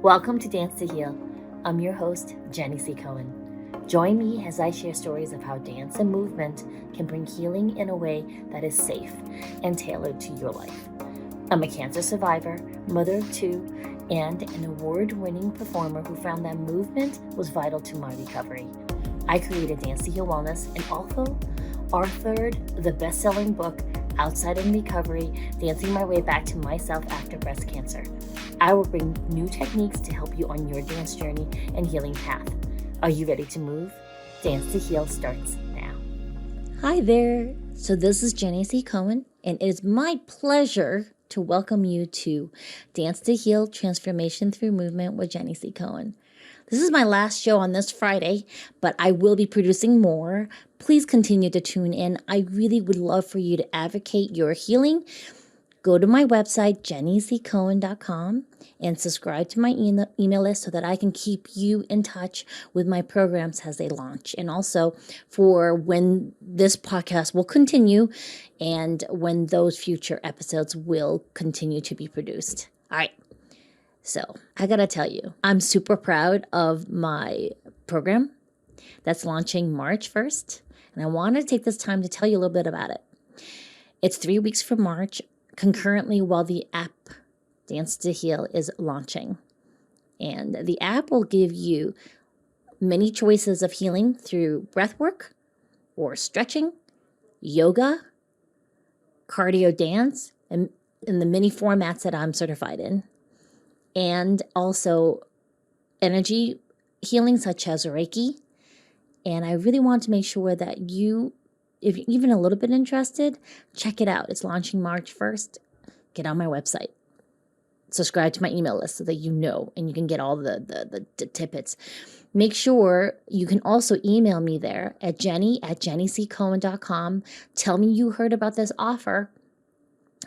Welcome to Dance to Heal. I'm your host, Jenny C. Cohen. Join me as I share stories of how dance and movement can bring healing in a way that is safe and tailored to your life. I'm a cancer survivor, mother of two, and an award-winning performer who found that movement was vital to my recovery. I created Dance to Heal Wellness and also authored the best-selling book, Outside in Recovery, Dancing My Way Back to Myself After Breast Cancer. I will bring new techniques to help you on your dance journey and healing path. Are you ready to move? Dance to Heal starts now. Hi there. So this is Jenny C. Cohen, and it is my pleasure to welcome you to Dance to Heal Transformation Through Movement with Jenny C. Cohen. This is my last show on this Friday, but I will be producing more. Please continue to tune in. I really would love for you to advocate your healing. Go to my website, jennyccohen.com, and subscribe to my email list so that I can keep you in touch with my programs as they launch. And also for when this podcast will continue and when those future episodes will continue to be produced. All right. So I got to tell you, I'm super proud of my program that's launching March 1st. And I want to take this time to tell you a little bit about it. It's 3 weeks from March, concurrently while the app Dance to Heal is launching. And the app will give you many choices of healing through breath work or stretching, yoga, cardio dance, and in the many formats that I'm certified in. And also energy healing such as Reiki. And I really want to make sure that you, if you're even a little bit interested, check it out. It's launching March 1st. Get on my website. Subscribe to my email list so that you know and you can get all the tidbits. Make sure you can also email me there at jenny@jennyccohen.com. Tell me you heard about this offer,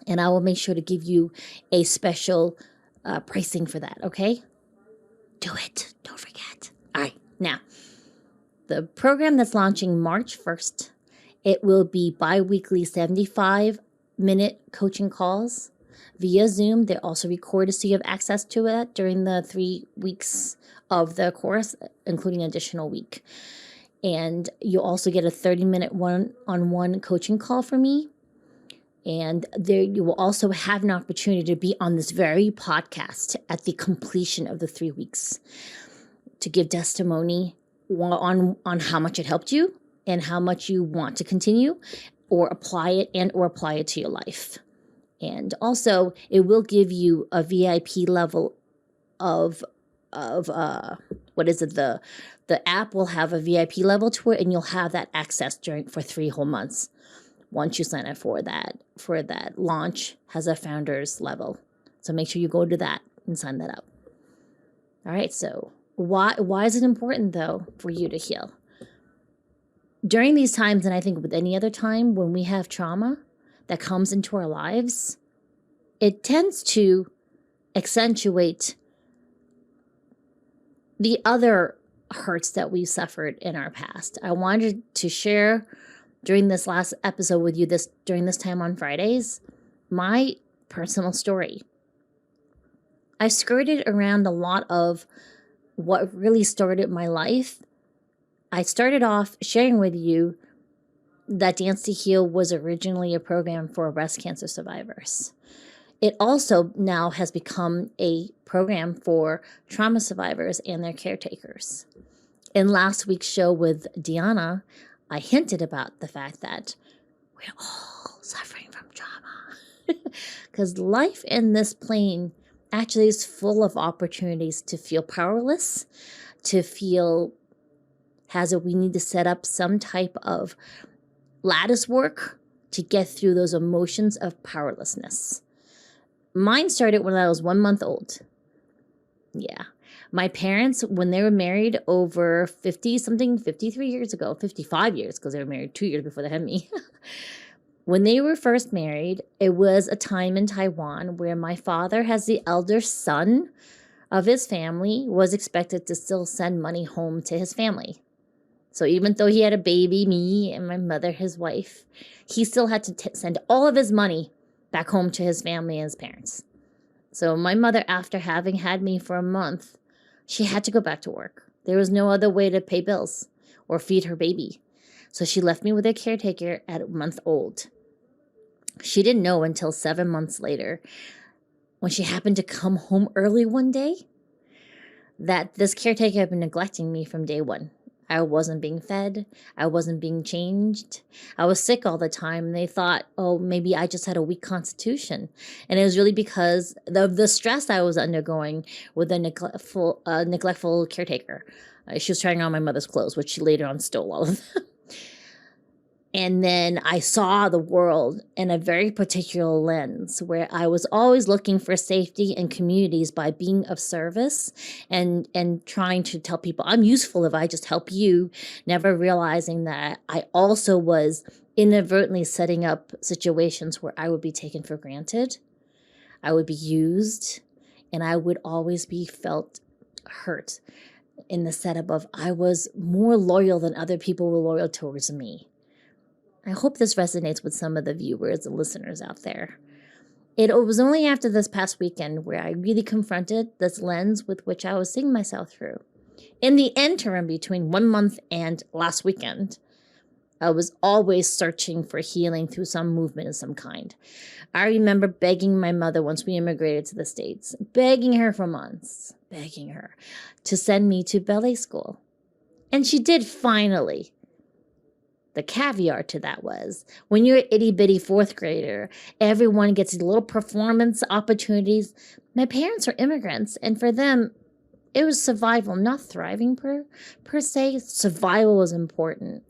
and I will make sure to give you a special pricing for that, okay? Do it. Don't forget. All right. Now, the program that's launching March 1st, it will be bi-weekly 75-minute coaching calls via Zoom. They're also recorded so you have access to it during the 3 weeks of the course, including an additional week. And you'll also get a 30-minute one-on-one coaching call from me. And there you will also have an opportunity to be on this very podcast at the completion of the 3 weeks to give testimony on how much it helped you and how much you want to continue or apply it to your life. And also it will give you a VIP level of the app will have a VIP level to it, and you'll have that access for 3 whole months. Once you sign up for that launch has a founder's level. So make sure you go to that and sign that up. All right, so why is it important, though, for you to heal? During these times, and I think with any other time when we have trauma that comes into our lives, it tends to accentuate the other hurts that we suffered in our past. I wanted to share during this last episode with you during this time on Fridays, my personal story. I skirted around a lot of what really started my life. I started off sharing with you that Dance to Heal was originally a program for breast cancer survivors. It also now has become a program for trauma survivors and their caretakers. In last week's show with Deanna, I hinted about the fact that we're all suffering from trauma because life in this plane actually is full of opportunities to feel powerless, to feel we need to set up some type of lattice work to get through those emotions of powerlessness. Mine started when I was 1 month old. Yeah. My parents, when they were married over 53 years ago, 55 years, because they were married 2 years before they had me. When they were first married, it was a time in Taiwan where my father, as the elder son of his family, was expected to still send money home to his family. So even though he had a baby, me and my mother, his wife, he still had to send all of his money back home to his family and his parents. So my mother, after having had me for a month, she had to go back to work. There was no other way to pay bills or feed her baby. So she left me with a caretaker at a month old. She didn't know until 7 months later, when she happened to come home early one day, that this caretaker had been neglecting me from day one. I wasn't being fed. I wasn't being changed. I was sick all the time. And they thought, oh, maybe I just had a weak constitution. And it was really because of the stress I was undergoing with a neglectful caretaker. She was trying on my mother's clothes, which she later on stole all of them. And then I saw the world in a very particular lens where I was always looking for safety and communities by being of service and trying to tell people I'm useful if I just help you, never realizing that I also was inadvertently setting up situations where I would be taken for granted, I would be used, and I would always be felt hurt in the setup of I was more loyal than other people were loyal towards me. I hope this resonates with some of the viewers and listeners out there. It was only after this past weekend where I really confronted this lens with which I was seeing myself through. In the interim between 1 month and last weekend, I was always searching for healing through some movement of some kind. I remember begging my mother once we immigrated to the States, begging her for months, begging her to send me to ballet school. And she did finally. The caveat to that was when you're an itty bitty fourth grader, everyone gets little performance opportunities. My parents are immigrants, and for them, it was survival, not thriving per se. Survival was important.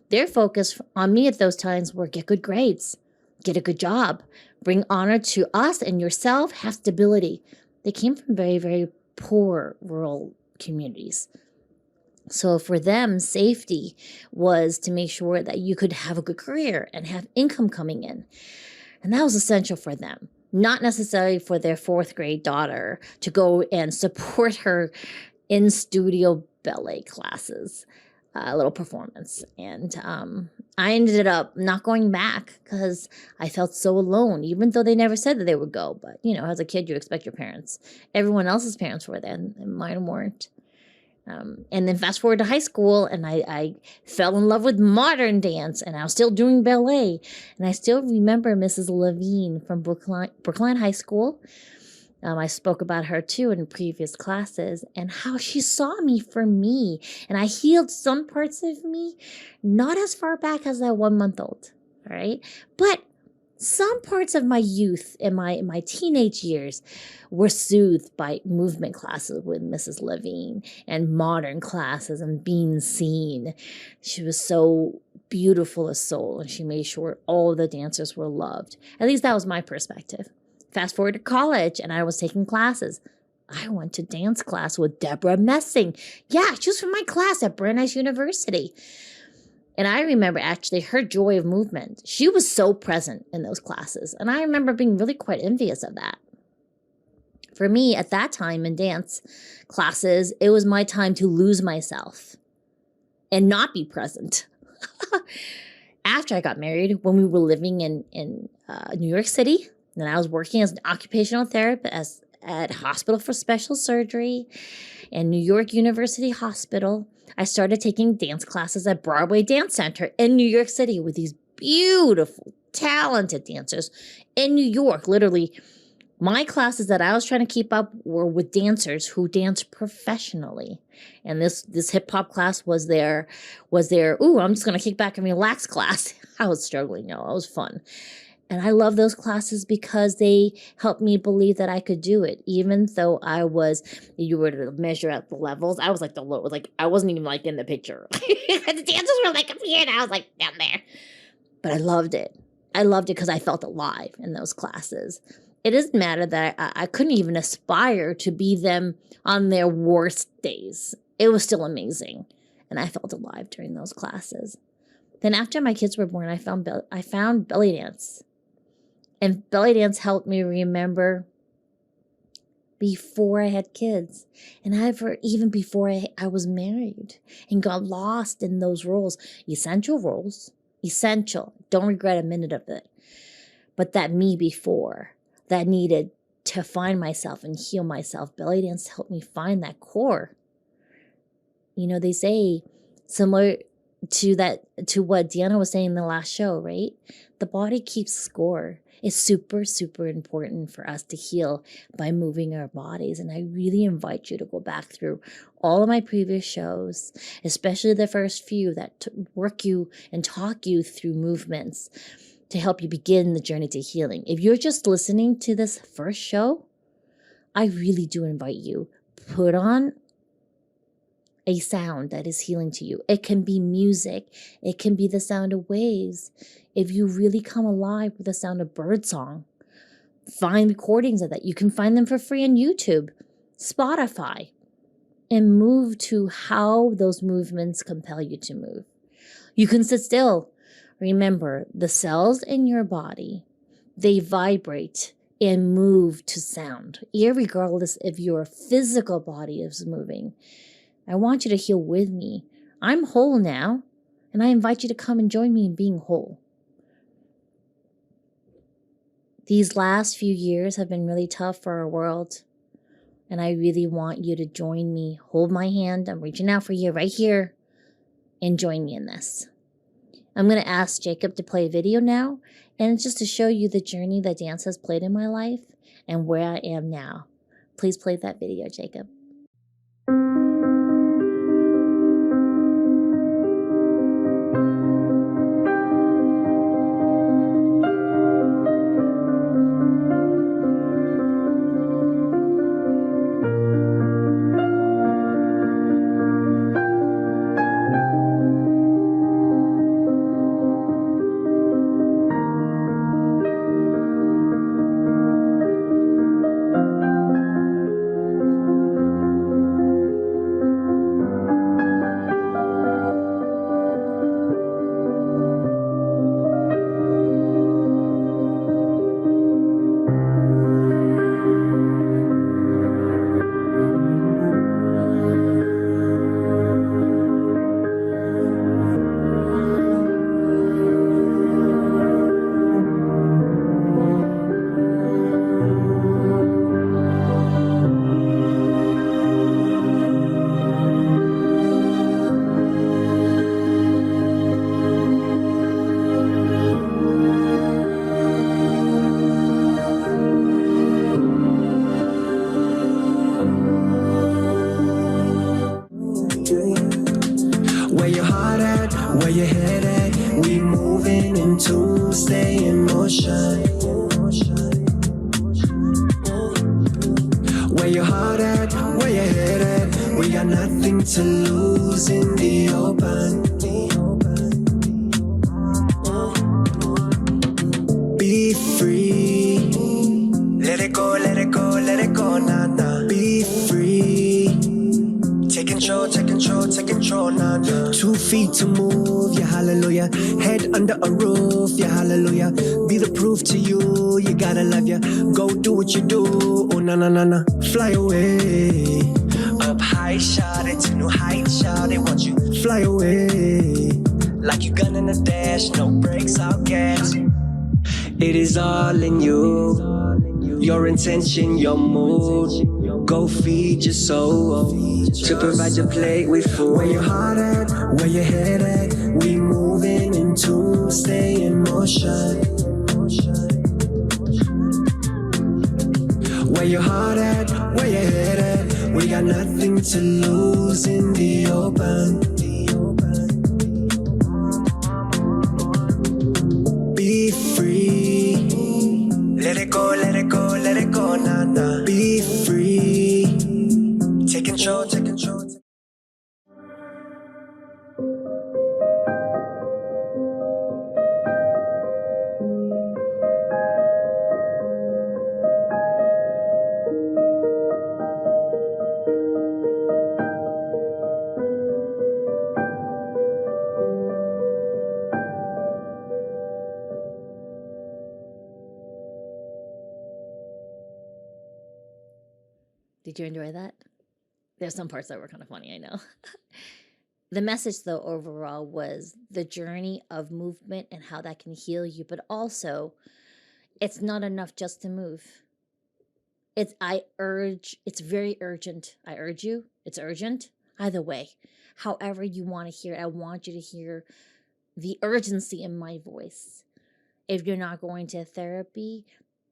Their focus on me at those times were get good grades, get a good job, bring honor to us and yourself, have stability. They came from very, very poor rural communities. So for them, safety was to make sure that you could have a good career and have income coming in. And that was essential for them, not necessarily for their fourth grade daughter to go and support her in studio ballet classes, a little performance. And I ended up not going back because I felt so alone, even though they never said that they would go. But, as a kid, you expect your parents. Everyone else's parents were there and mine weren't. And then fast forward to high school, and I fell in love with modern dance, and I was still doing ballet. And I still remember Mrs. Levine from Brookline High School. I spoke about her too in previous classes and how she saw me for me. And I healed some parts of me, not as far back as that 1 month old, all right? But some parts of my youth and my teenage years were soothed by movement classes with Mrs. Levine and modern classes and being seen. She was so beautiful a soul, and she made sure all the dancers were loved. At least that was my perspective. Fast forward to college, and I was taking classes. I went to dance class with Deborah Messing. Yeah, she was from my class at Brandeis University. And I remember actually her joy of movement. She was so present in those classes. And I remember being really quite envious of that. For me, at that time in dance classes, it was my time to lose myself and not be present. After I got married, when we were living in New York City, and I was working as an occupational therapist at Hospital for Special Surgery and New York University Hospital, I started taking dance classes at Broadway Dance Center in New York City with these beautiful, talented dancers in New York. Literally, my classes that I was trying to keep up were with dancers who dance professionally. And this hip hop class was their, I'm just going to kick back and relax class. I was struggling, it was fun. And I love those classes because they helped me believe that I could do it. Even though you were to measure out the levels, I was like the low, I wasn't even in the picture. The dancers were up here and I was down there. But I loved it. I loved it because I felt alive in those classes. It doesn't matter that I couldn't even aspire to be them on their worst days. It was still amazing. And I felt alive during those classes. Then after my kids were born, I found belly dance. And belly dance helped me remember before I had kids. And even before I was married and got lost in those roles. Essential roles. Essential. Don't regret a minute of it. But that me before, that needed to find myself and heal myself. Belly dance helped me find that core. You know, they say, similar to what Deanna was saying in the last show, right? The body keeps score. It's super, super important for us to heal by moving our bodies. And I really invite you to go back through all of my previous shows, especially the first few that work you and talk you through movements to help you begin the journey to healing. If you're just listening to this first show, I really do invite you, put on a sound that is healing to you. It can be music. It can be the sound of waves. If you really come alive with the sound of birdsong, find recordings of that. You can find them for free on YouTube, Spotify, and move to how those movements compel you to move. You can sit still. Remember, the cells in your body, they vibrate and move to sound, irregardless if your physical body is moving. I want you to heal with me. I'm whole now, and I invite you to come and join me in being whole. These last few years have been really tough for our world, and I really want you to join me. Hold my hand. I'm reaching out for you right here, and join me in this. I'm going to ask Jacob to play a video now, and it's just to show you the journey that dance has played in my life and where I am now. Please play that video, Jacob. Where your heart at, where your head at, we moving into stay in motion. Where your heart at, where your head at, we got nothing to lose in the open. Be free, let it go, let it go, let it go, nah, nah. Be free, take control, take control, take control, nah, nah. 2 feet to move, yeah, hallelujah. Head under a roof, yeah, hallelujah. Be the proof to you, you gotta love ya. Go do what you do, oh, na, na, na, na. Fly away, up high, shout it to new heights, shout it, want you fly away. Like you gunning a dash, no brakes, I'll gas. It is all in you, your intention, your mood. Go feed your soul, to provide your plate with food. Where your heart at, where your head at, we moving into stay in motion. Where your heart at, where your head at, we got nothing to lose in the open. Be free, let it go, let it go, let it go, nah, nah. Be free, take control, take control. Did you enjoy that? There's some parts that were kind of funny, I know. The message, though, overall was the journey of movement and how that can heal you, but also it's not enough just to move. It's very urgent. I urge you, it's urgent. Either way, however you want to hear it, I want you to hear the urgency in my voice. If you're not going to therapy,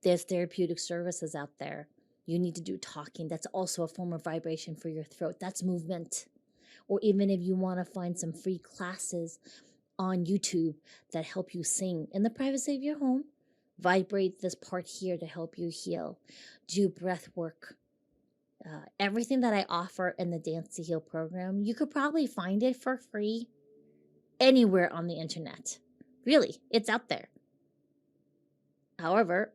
there's therapeutic services out there. You need to do talking. That's also a form of vibration for your throat. That's movement. Or even if you want to find some free classes on YouTube that help you sing in the privacy of your home, vibrate this part here to help you heal. Do breath work. Everything that I offer in the Dance to Heal program, you could probably find it for free anywhere on the internet. Really, it's out there. However,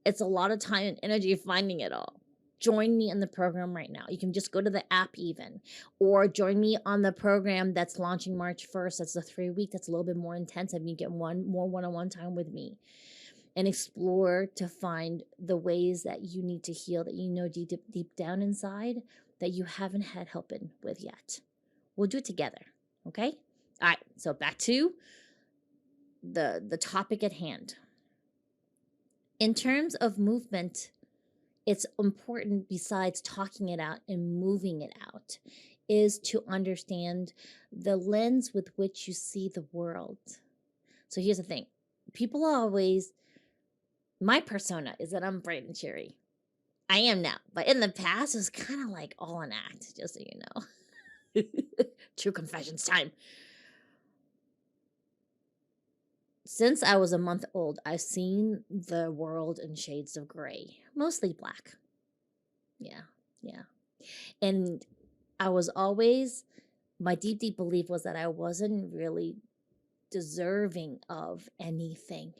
it's a lot of time and energy finding it all. Join me in the program right now. You can just go to the app even, or join me on the program that's launching March 1st. That's a 3-week. That's a little bit more intensive. You get more one-on-one time with me and explore to find the ways that you need to heal, that you know deep down inside that you haven't had help in with yet. We'll do it together, okay? All right, so back to the topic at hand. In terms of movement, it's important, besides talking it out and moving it out, is to understand the lens with which you see the world. So here's the thing. People always, my persona is that I'm bright and cheery. I am now. But in the past, it was kind of like all an act, just so you know. True confessions time. Since I was a month old, I've seen the world in shades of gray, mostly black. Yeah. And I was always, my deep belief was that I wasn't really deserving of anything.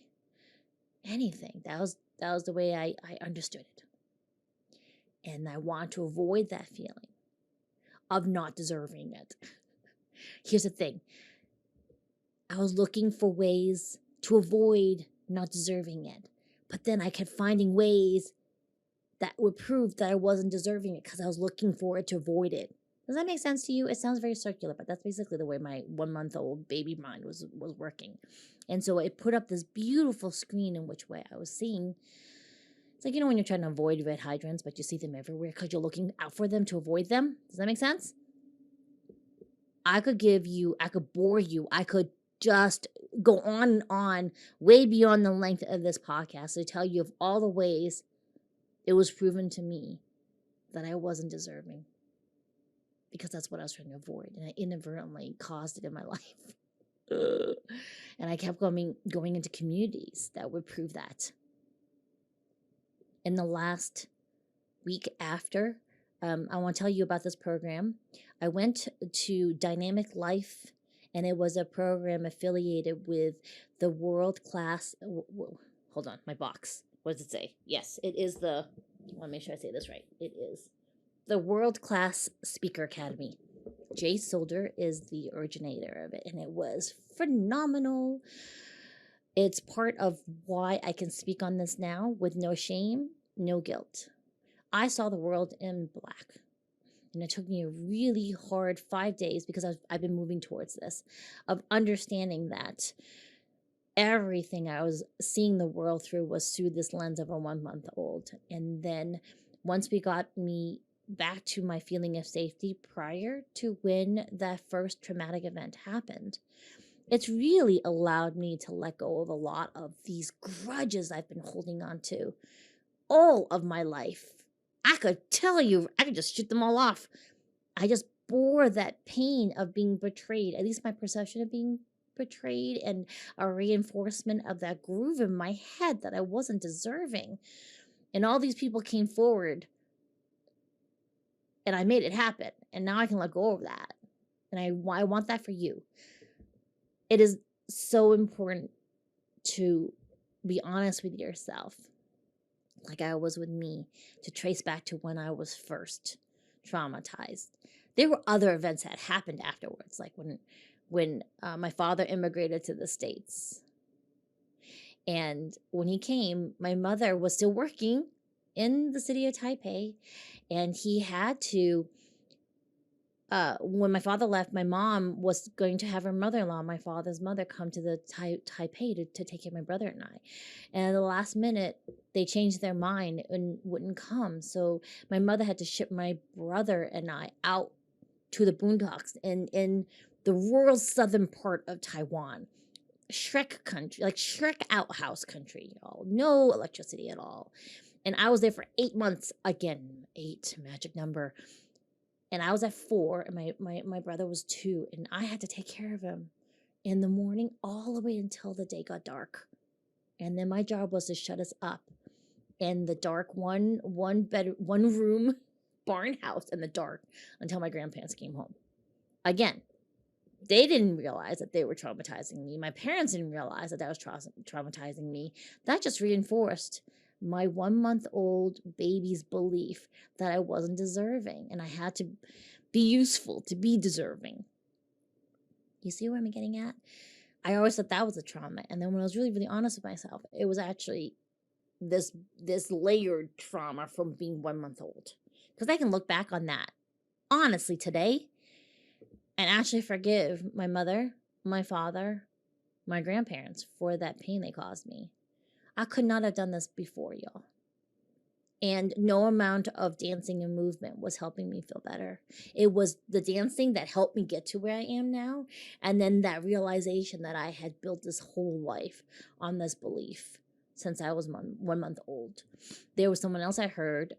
That was the way I understood it. And I want to avoid that feeling of not deserving it. Here's the thing. I was looking for ways to avoid not deserving it. But then I kept finding ways that would prove that I wasn't deserving it because I was looking for it to avoid it. Does that make sense to you? It sounds very circular, but that's basically the way my 1-month-old baby mind was working. And so it put up this beautiful screen in which way I was seeing. It's like, when you're trying to avoid red hydrants, but you see them everywhere because you're looking out for them to avoid them. Does that make sense? I could bore you, I could just go on and on way beyond the length of this podcast to tell you of all the ways it was proven to me that I wasn't deserving, because that's what I was trying to avoid, and I inadvertently caused it in my life. And I kept going into communities that would prove that. In the last week after, I want to tell you about this program. I went to Dynamic Life, and it was a program affiliated with the world-class, hold on, my box. What does it say? Yes, it is I want to make sure I say this right. It is the World-Class Speaker Academy. Jay Solder is the originator of it, and it was phenomenal. It's part of why I can speak on this now with no shame, no guilt. I saw the world in black. And it took me a really hard 5 days, because I've been moving towards this, of understanding that everything I was seeing the world through was through this lens of a 1-month-old. And then once we got me back to my feeling of safety prior to when that first traumatic event happened, it's really allowed me to let go of a lot of these grudges I've been holding on to all of my life. I could tell you, I could just shoot them all off. I just bore that pain of being betrayed, at least my perception of being betrayed, and a reinforcement of that groove in my head that I wasn't deserving. And all these people came forward, and I made it happen. And now I can let go of that. And I want that for you. It is so important to be honest with yourself, like I was with me, to trace back to when I was first traumatized. There were other events that happened afterwards, like when my father immigrated to the States. And when he came, my mother was still working in the city of Taipei, and he had to when my father left, my mom was going to have her mother-in-law, my father's mother, come to the Taipei to take care of my brother and I. And at the last minute, they changed their mind and wouldn't come. So my mother had to ship my brother and I out to the boondocks in the rural southern part of Taiwan. Shrek country, like Shrek outhouse country, y'all. No electricity at all. And I was there for 8 months. Again, 8, magic number. And I was at 4, and my brother was 2, and I had to take care of him in the morning all the way until the day got dark. And then my job was to shut us up in the dark, one room barn house in the dark until my grandparents came home. Again, they didn't realize that they were traumatizing me. My parents didn't realize that was traumatizing me. That just reinforced my 1-month-old baby's belief that I wasn't deserving and I had to be useful to be deserving. You see where I'm getting at? I always thought that was a trauma. And then when I was really, really honest with myself, it was actually this layered trauma from being 1 month old. Because I can look back on that honestly today and actually forgive my mother, my father, my grandparents for that pain they caused me. I could not have done this before, y'all. And no amount of dancing and movement was helping me feel better. It was the dancing that helped me get to where I am now. And then that realization that I had built this whole life on this belief since I was 1 month old. There was someone else I heard,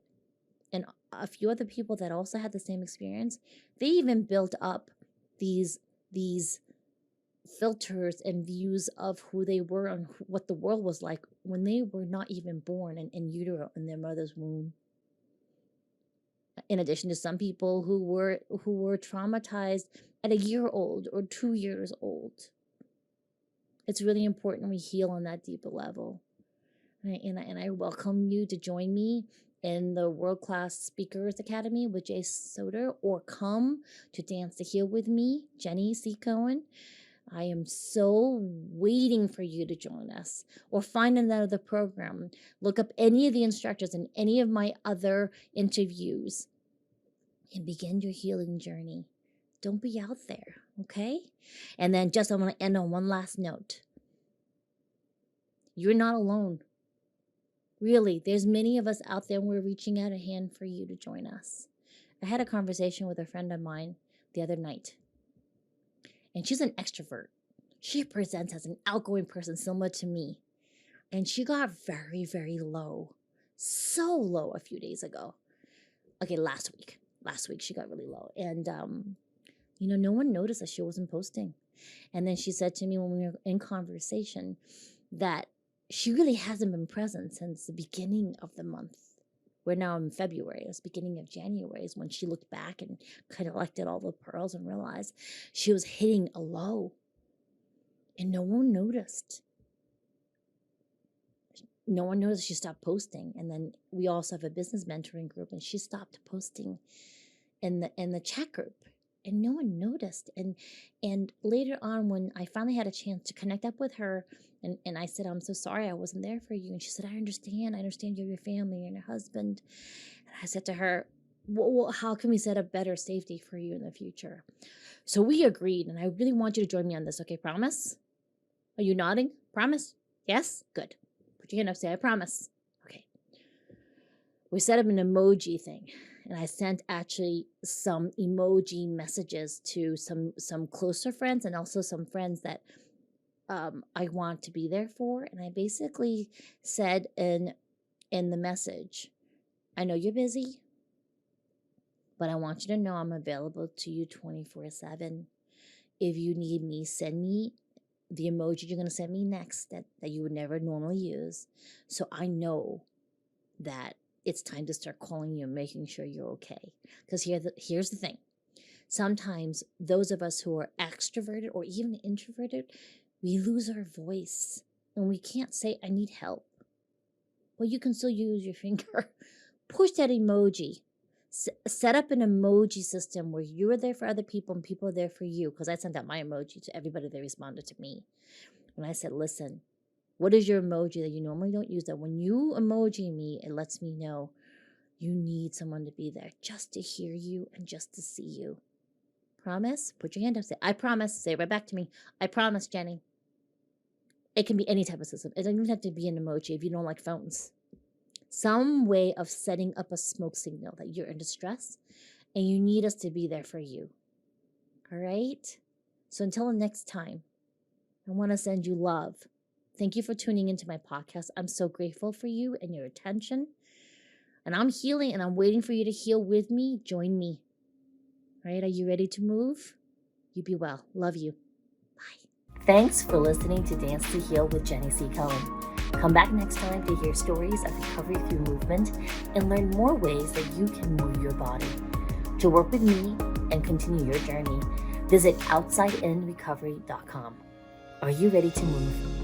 and a few other people that also had the same experience. They even built up these filters and views of who they were and what the world was like when they were not even born in utero in their mother's womb. In addition to some people who were traumatized at 1 year old or 2 years old. It's really important we heal on that deeper level. And I welcome you to join me in the World Class Speakers Academy with Jay Soder, or come to Dance to Heal with me, Jenny C. Cohen. I am so waiting for you to join us, or find another program. Look up any of the instructors in any of my other interviews and begin your healing journey. Don't be out there, okay? And then I want to end on one last note. You're not alone. Really, there's many of us out there, and we're reaching out a hand for you to join us. I had a conversation with a friend of mine the other night, and she's an extrovert. She presents as an outgoing person similar to me, and she got very, very low. So low a few days ago. Okay, last week. Last week she got really low, and no one noticed that she wasn't posting. And then she said to me when we were in conversation that she really hasn't been present since the beginning of the month. We're now in February. It's beginning of January is when she looked back and collected all the pearls and realized she was hitting a low. And no one noticed. No one noticed she stopped posting. And then we also have a business mentoring group, and she stopped posting in the chat group. And no one noticed. And later on, when I finally had a chance to connect up with her, and I said, I'm so sorry I wasn't there for you. And she said, I understand you have your family and your husband. And I said to her, well, how can we set up better safety for you in the future? So we agreed, and I really want you to join me on this, okay? Promise? Are you nodding? Promise? Yes? Good. Put your hand up, say, I promise. Okay. We set up an emoji thing. And I sent actually some emoji messages to some closer friends and also some friends that I want to be there for. And I basically said in the message, I know you're busy, but I want you to know I'm available to you 24/7. If you need me, send me the emoji you're going to send me next that you would never normally use. So I know that it's time to start calling you and making sure you're okay. Because here's the thing. Sometimes those of us who are extroverted or even introverted, we lose our voice and we can't say, I need help. Well, you can still use your finger. Push that emoji. Set up an emoji system where you are there for other people and people are there for you. Because I sent out my emoji to everybody that responded to me. And I said, listen, what is your emoji that you normally don't use? That when you emoji me, it lets me know you need someone to be there just to hear you and just to see you. Promise? Put your hand up. Say, I promise. Say it right back to me. I promise, Jenny. It can be any type of system. It doesn't even have to be an emoji if you don't like phones. Some way of setting up a smoke signal that you're in distress and you need us to be there for you. All right? So until the next time, I want to send you love. Thank you for tuning into my podcast. I'm so grateful for you and your attention. And I'm healing and I'm waiting for you to heal with me. Join me. All right? Are you ready to move? You be well. Love you. Bye. Thanks for listening to Dance to Heal with Jenny C. Cohen. Come back next time to hear stories of recovery through movement and learn more ways that you can move your body. To work with me and continue your journey, visit OutsideInRecovery.com. Are you ready to move?